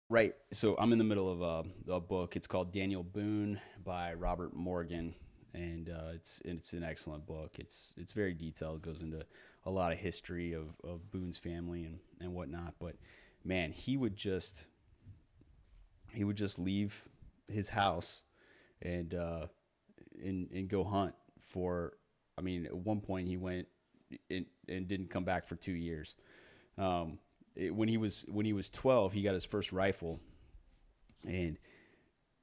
Right. So I'm in the middle of a book. It's called Daniel Boone by Robert Morgan, and it's an excellent book. It's very detailed. It goes into a lot of history of Boone's family and whatnot. But man, he would just leave his house and and go hunt for. I mean, at one point he went and didn't come back for 2 years. When he was 12, he got his first rifle, and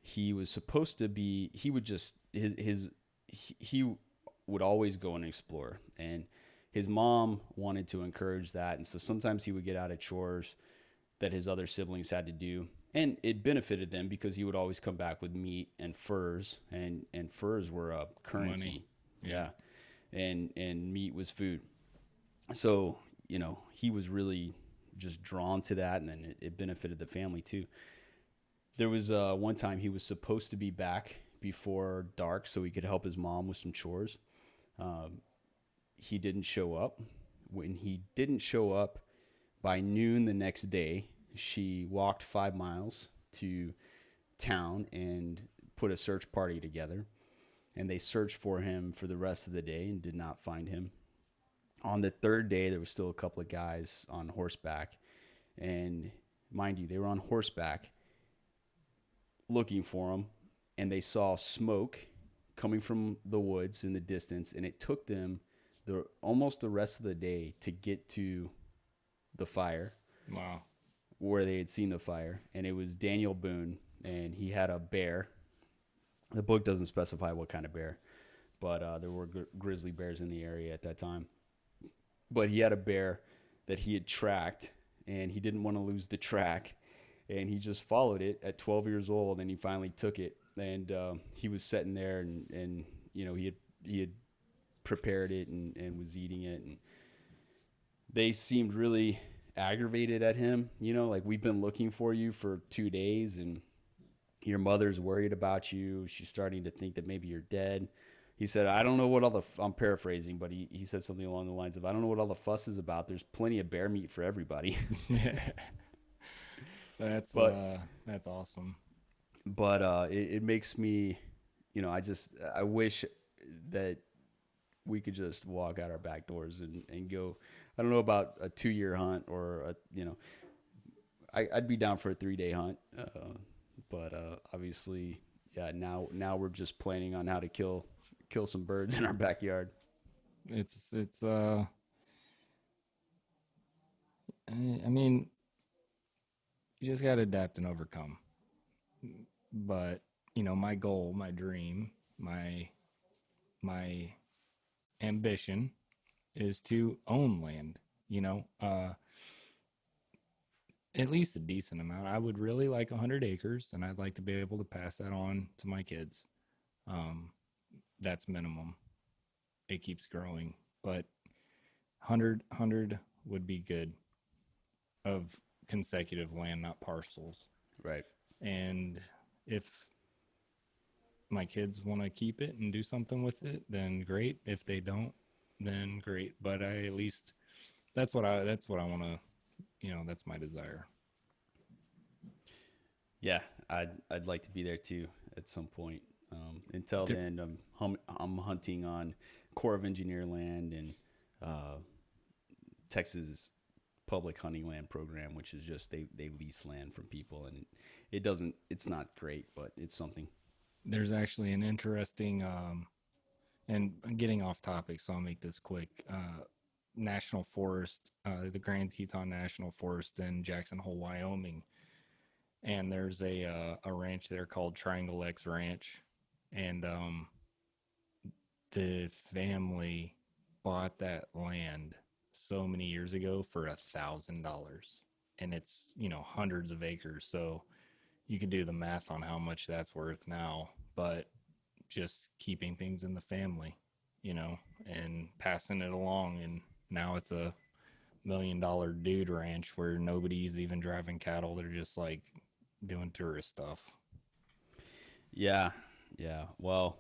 he was supposed to be. He would just he would always go and explore, and his mom wanted to encourage that, and so sometimes he would get out of chores that his other siblings had to do, and it benefited them because he would always come back with meat and furs, and furs were a Money. currency. Yeah. Yeah, and meat was food. So he was really just drawn to that, and then it benefited the family too. There was one time he was supposed to be back before dark so he could help his mom with some chores. Um, he didn't show up. When he didn't show up by noon the next day, she walked 5 miles to town and put a search party together. And they searched for him for the rest of the day and did not find him. On the third day, there was still a couple of guys on horseback. And mind you, they were on horseback looking for him, and they saw smoke coming from the woods in the distance, and it took them almost the rest of the day to get to the fire Wow. where they had seen the fire, and it was Daniel Boone, and he had a bear. The book doesn't specify what kind of bear, but there were grizzly bears in the area at that time. But he had a bear that he had tracked, and he didn't want to lose the track, and he just followed it at 12 years old, and he finally took it, and he was sitting there, and he had prepared it and was eating it, and they seemed really aggravated at him. Like, we've been looking for you for 2 days, and your mother's worried about you. She's starting to think that maybe you're dead. He said, I don't know what all I'm paraphrasing, but he said something along the lines of, I don't know what all the fuss is about. There's plenty of bear meat for everybody. that's but uh that's awesome. it makes me, I wish that we could just walk out our back doors and go. I don't know about a 2 year hunt or I'd be down for a 3 day hunt, but obviously, yeah. Now we're just planning on how to kill some birds in our backyard. It's I mean, you just got to adapt and overcome. But, my goal, my dream, my ambition is to own land, you know. At least a decent amount. I would really like 100 acres, and I'd like to be able to pass that on to my kids. Um, that's minimum. It keeps growing, but 100 would be good, of consecutive land, not parcels. Right. And if my kids want to keep it and do something with it, then great. If they don't, then great. But I at least that's what I want to. That's my desire. Yeah, I'd like to be there too at some point. Until There, then, I'm hunting on Corps of Engineer land and uh, Texas public hunting land program, which is just they lease land from people, and it's not great, but it's something. there's actually an interesting and I'm getting off topic, so I'll make this quick. National Forest, the Grand Teton National Forest in Jackson Hole, Wyoming, and there's a ranch there called Triangle X Ranch, and the family bought that land so many years ago for $1,000, and it's hundreds of acres, so you can do the math on how much that's worth now, but just keeping things in the family, and passing it along, and now it's a $1 million dude ranch where nobody's even driving cattle, they're just like doing tourist stuff. Yeah, yeah. Well,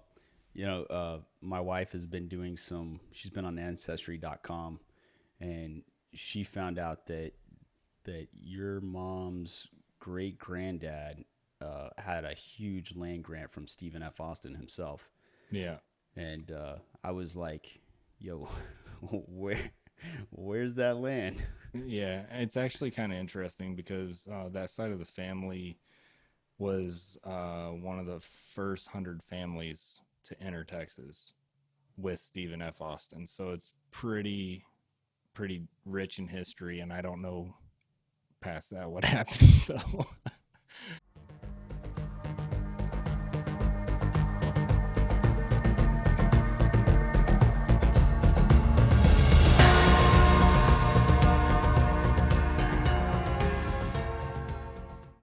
my wife has been doing some. She's been on Ancestry.com, and she found out that your mom's great granddad had a huge land grant from Stephen F. Austin himself. Yeah. And I was like, yo, where, where's that land? Yeah, it's actually kind of interesting because that side of the family was one of the first 100 families to enter Texas with Stephen F. Austin. So it's pretty rich in history, and I don't know past that what happened. So